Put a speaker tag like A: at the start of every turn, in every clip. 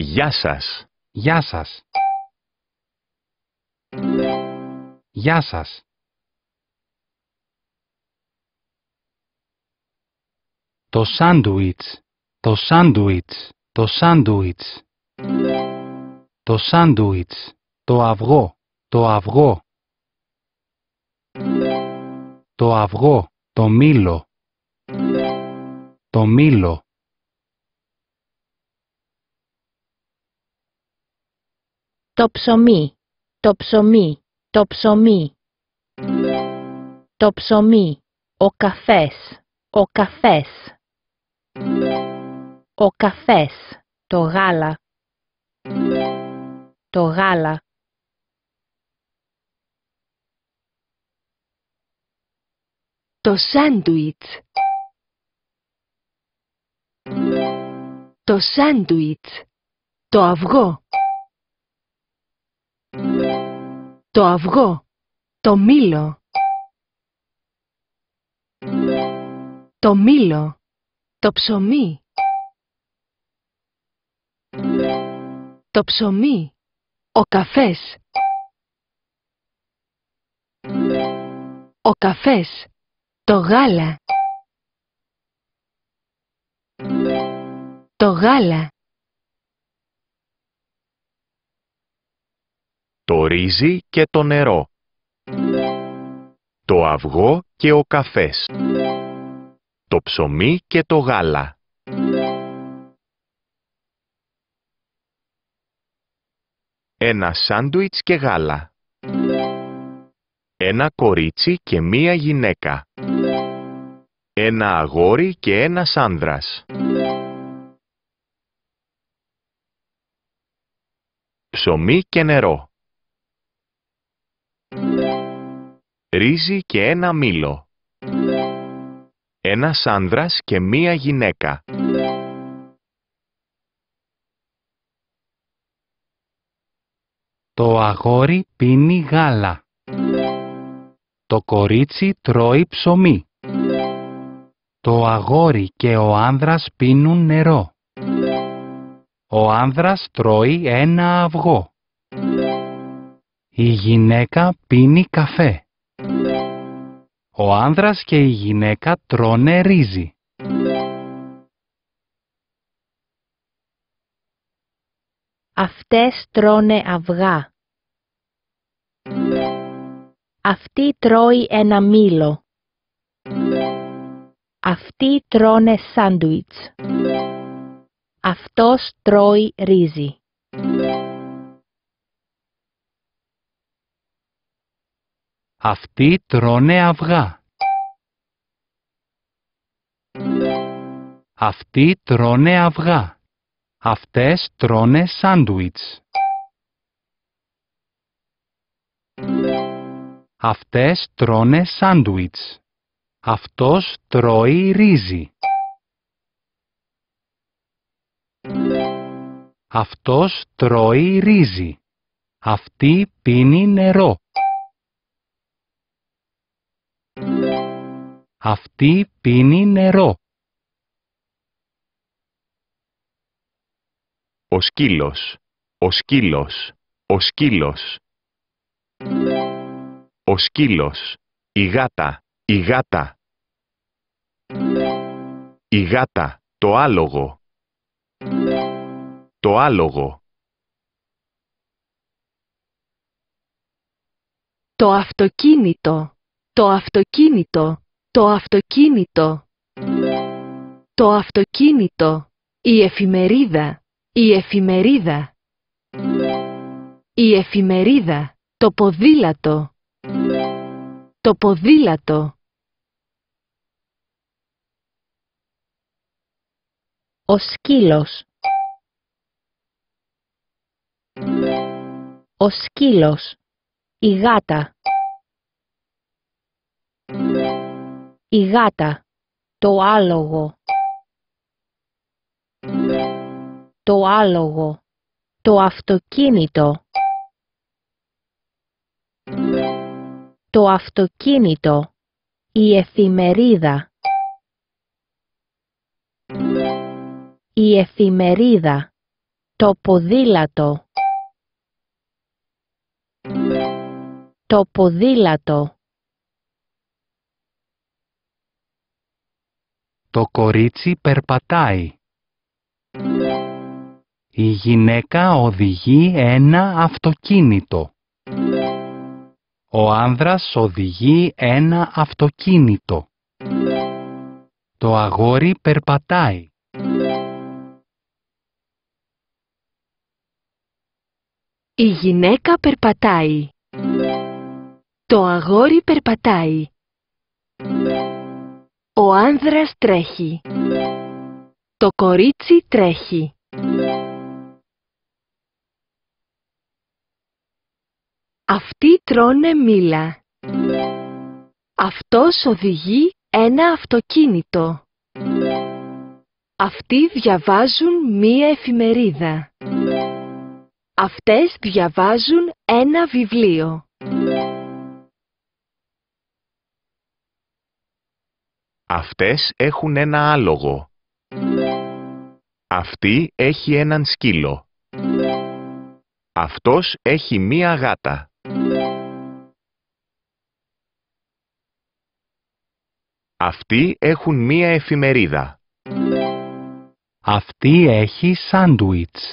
A: Γεια σας.
B: Γεια σας. Γεια σας. Το σάντουιτς. Το σάντουιτς. Το σάντουιτς. Το σάντουιτς. Το αυγό. Το αυγό. Το αυγό. Το μήλο. Το μήλο.
C: Το ψωμί. Το ψωμί. Το ψωμί. Το ψωμί. Ο καφές. Ο καφές. Ο καφές. Το γάλα. Το γάλα.
D: Το σάντουιτς. Το σάντουιτς. Το αυγό. Το αυγό. Το μήλο. Το μήλο. Το ψωμί. Το ψωμί. Ο καφές. Ο καφές. Το γάλα. Το γάλα.
A: Το ρύζι και το νερό. Το αυγό και ο καφές. Το ψωμί και το γάλα. Ένα σάντουιτς και γάλα. Ένα κορίτσι και μία γυναίκα. Ένα αγόρι και ένας άνδρας. Ψωμί και νερό. Ρύζι και ένα μήλο. Ένας άνδρας και μία γυναίκα.
B: Το αγόρι πίνει γάλα. Το κορίτσι τρώει ψωμί. Το αγόρι και ο άνδρας πίνουν νερό. Ο άνδρας τρώει ένα αυγό. Η γυναίκα πίνει καφέ. Ο άνδρας και η γυναίκα τρώνε ρύζι.
C: Αυτές τρώνε αυγά. Αυτή τρώει ένα μήλο. Αυτοί τρώνε σάντουιτς. Αυτός τρώει ρύζι.
B: Αυτοί τρώνε αυγά. Αυτοί τρώνε αυγά. Αυτές τρώνε σάντουιτς. Αυτές τρώνε σάντουιτς. Αυτός τρώει ρύζι. Αυτός τρώει ρύζι. Αυτή πίνει νερό. Αυτή πίνει νερό.
A: Ο σκύλος. Ο σκύλος. Ο σκύλος. Ο σκύλος. Η γάτα. Η γάτα. Η γάτα. Το άλογο. Το άλογο.
D: Το αυτοκίνητο. Το αυτοκίνητο. Το αυτοκίνητο. Το αυτοκίνητο. Η εφημερίδα. Η εφημερίδα. Η εφημερίδα. Το ποδήλατο. Το ποδήλατο.
C: Ο σκύλος. Ο σκύλος. Η γάτα. Η γάτα. Το άλογο. Το άλογο. Το αυτοκίνητο. Το αυτοκίνητο. Η εφημερίδα. Η εφημερίδα. Το ποδήλατο. Το ποδήλατο.
B: Το κορίτσι περπατάει. Η γυναίκα οδηγεί ένα αυτοκίνητο. Ο άνδρας οδηγεί ένα αυτοκίνητο. Το αγόρι περπατάει.
D: Η γυναίκα περπατάει. Το αγόρι περπατάει. Ο άνδρας τρέχει. Το κορίτσι τρέχει. Αυτοί τρώνε μήλα. Αυτός οδηγεί ένα αυτοκίνητο. Αυτοί διαβάζουν μία εφημερίδα. Αυτές διαβάζουν ένα βιβλίο.
A: Αυτές έχουν ένα άλογο. Αυτή έχει έναν σκύλο. Αυτός έχει μία γάτα. Αυτοί έχουν μία εφημερίδα.
B: Αυτή έχει σάντουιτς.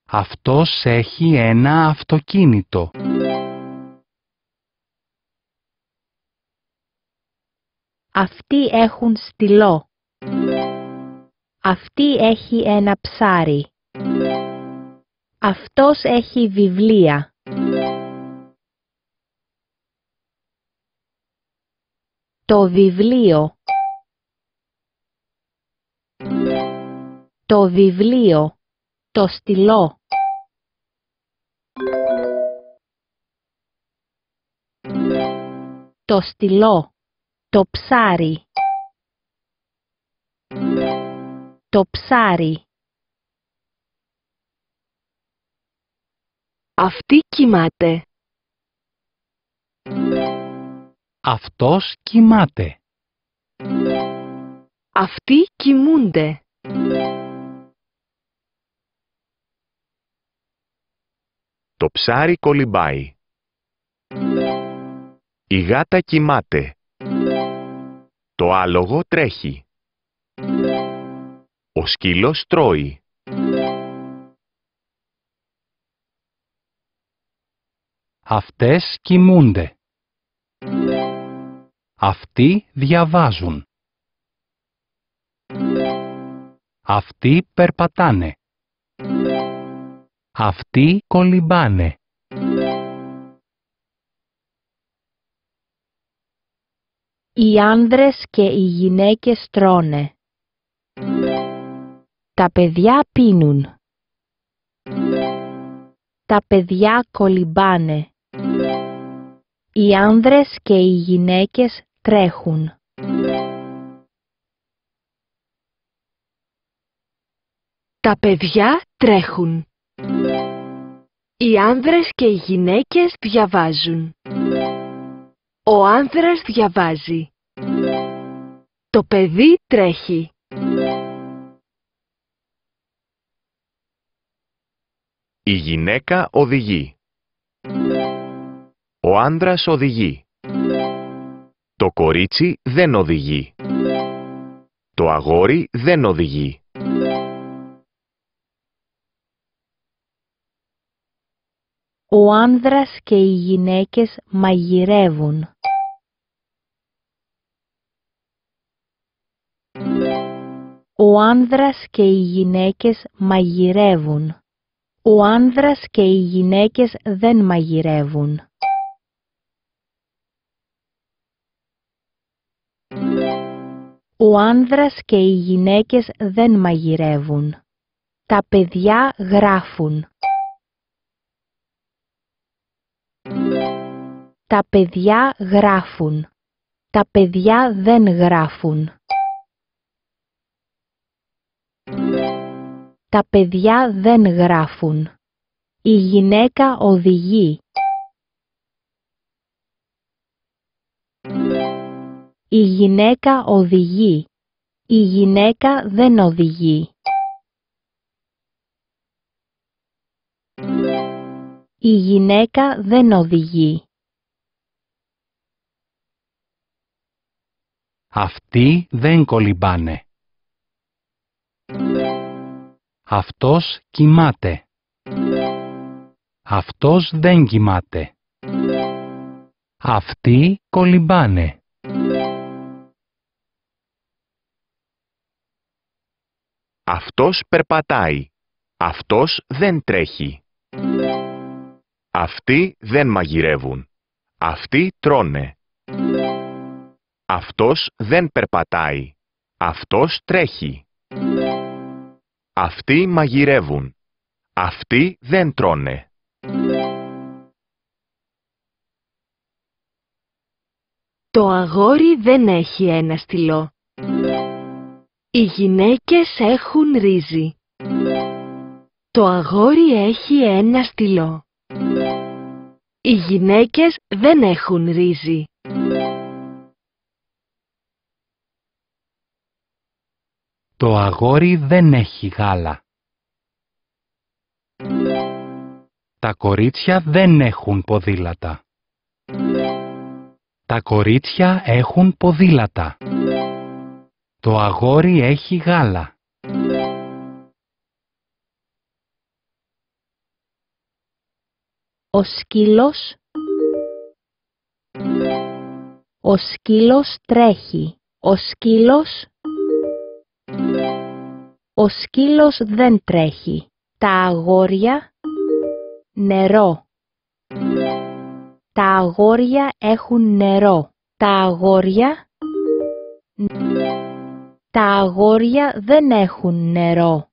B: Αυτός έχει ένα αυτοκίνητο.
C: Αυτοί έχουν στυλό. Αυτή έχει ένα ψάρι. Αυτός έχει βιβλία. Το βιβλίο. Το βιβλίο. Το στυλό. Το στυλό. Το ψάρι. Το ψάρι.
D: Αυτή κοιμάται.
B: Αυτός κοιμάται.
D: Αυτοί κοιμούνται.
A: Το ψάρι κολυμπάει. Η γάτα κοιμάται. Το άλογο τρέχει. Ο σκύλος τρώει.
B: Αυτές κοιμούνται. Αυτοί διαβάζουν. Αυτοί περπατάνε. Αυτοί κολυμπάνε.
C: Οι άνδρες και οι γυναίκες τρώνε. Τα παιδιά πίνουν. Τα παιδιά κολυμπάνε. Οι άνδρες και οι γυναίκες τρέχουν.
D: Τα παιδιά τρέχουν. Οι άνδρες και οι γυναίκες διαβάζουν. Ο άνδρας διαβάζει. Το παιδί τρέχει.
A: Η γυναίκα οδηγεί. Ο άντρας οδηγεί. Το κορίτσι δεν οδηγεί. Το αγόρι δεν οδηγεί.
C: Ο άνδρας και οι γυναίκες μαγειρεύουν. Ο άνδρας και οι γυναίκες μαγειρεύουν. Ο άνδρας και οι γυναίκες δεν μαγειρεύουν. Ο άνδρας και οι γυναίκες δεν μαγειρεύουν. Τα παιδιά γράφουν. Τα παιδιά γράφουν. Τα παιδιά δεν γράφουν. Τα παιδιά δεν γράφουν. Η γυναίκα οδηγεί. Η γυναίκα οδηγεί. Η γυναίκα δεν οδηγεί. Η γυναίκα δεν οδηγεί.
B: Αυτοί δεν κολυμπάνε. Αυτός κοιμάται. Αυτός δεν κοιμάται. Αυτοί κολυμπάνε.
A: Αυτός περπατάει. Αυτός δεν τρέχει. Αυτοί δεν μαγειρεύουν. Αυτοί τρώνε. Αυτός δεν περπατάει. Αυτός τρέχει. Αυτοί μαγειρεύουν. Αυτοί δεν τρώνε.
D: Το αγόρι δεν έχει ένα στυλό. Οι γυναίκες έχουν ρύζι. Το αγόρι έχει ένα στυλό. Οι γυναίκες δεν έχουν ρύζι.
B: Το αγόρι δεν έχει γάλα. Τα κορίτσια δεν έχουν ποδήλατα. Τα κορίτσια έχουν ποδήλατα. Το αγόρι έχει γάλα.
C: Ο σκύλος τρέχει. Ο σκύλος δεν τρέχει. Τα αγόρια νερό. Τα αγόρια έχουν νερό. Τα αγόρια δεν έχουν νερό.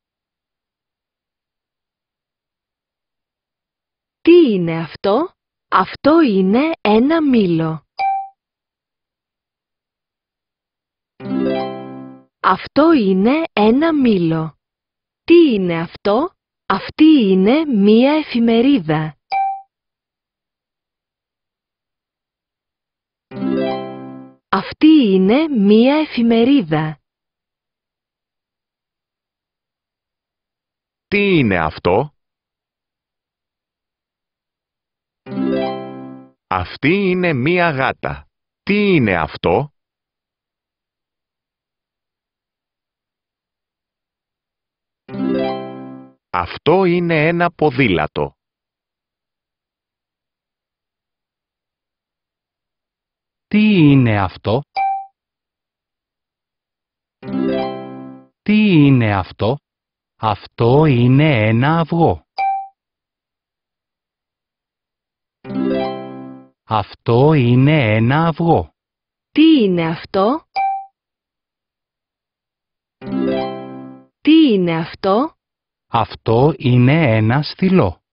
D: Τι είναι αυτό? Αυτό είναι ένα μήλο. Αυτό είναι ένα μήλο. Τι είναι αυτό? Αυτή είναι μία εφημερίδα. Αυτή είναι μία εφημερίδα.
A: Τι είναι αυτό? Αυτή είναι μία γάτα. Τι είναι αυτό? Αυτό είναι ένα ποδήλατο.
B: Τι είναι αυτό? Τι είναι αυτό? Αυτό είναι ένα αυγό. Αυτό είναι ένα αυγό.
D: Τι είναι αυτό? Τι είναι αυτό?
B: Αυτό είναι ένα στυλό.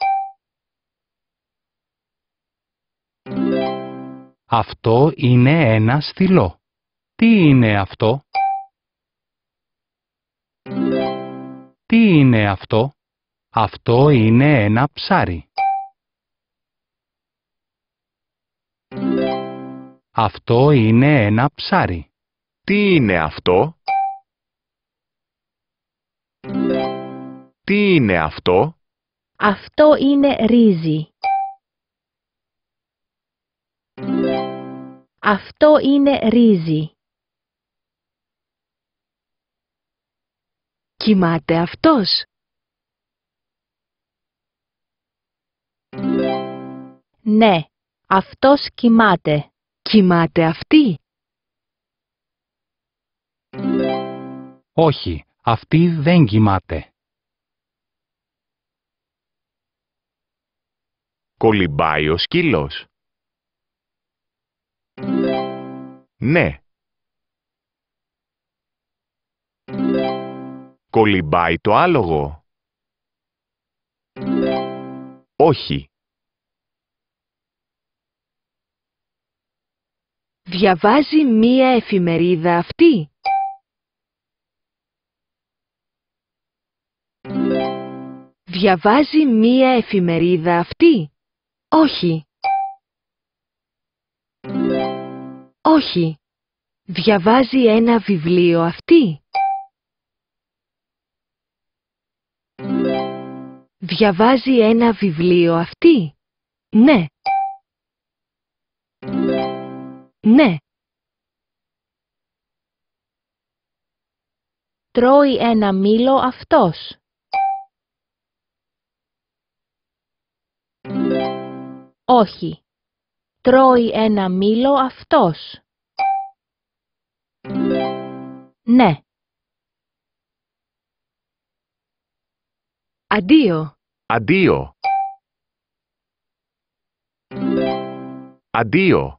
B: Αυτό είναι ένα στυλό. Τι είναι αυτό? Τι είναι αυτό? Αυτό είναι ένα ψάρι. Αυτό είναι ένα ψάρι.
A: Τι είναι αυτό? Τι είναι αυτό?
C: Αυτό είναι ρύζι. Αυτό είναι ρύζι.
D: Κοιμάται αυτός?
C: Ναι, αυτός κοιμάται.
D: Κοιμάται αυτή?
B: Όχι, αυτή δεν κοιμάται.
A: Κολυμπάει ο σκύλος. Ναι. Κολυμπάει το άλογο. Όχι.
D: Διαβάζει μία εφημερίδα αυτή? Διαβάζει μία εφημερίδα αυτή? Όχι. Όχι. Διαβάζει ένα βιβλίο αυτή? Διαβάζει ένα βιβλίο αυτή? Ναι. Ναι.
C: Τρώει ένα μήλο αυτός? Όχι. Τρώει ένα μήλο αυτός? Ναι.
D: Αντίο.
A: Αντίο. Αντίο.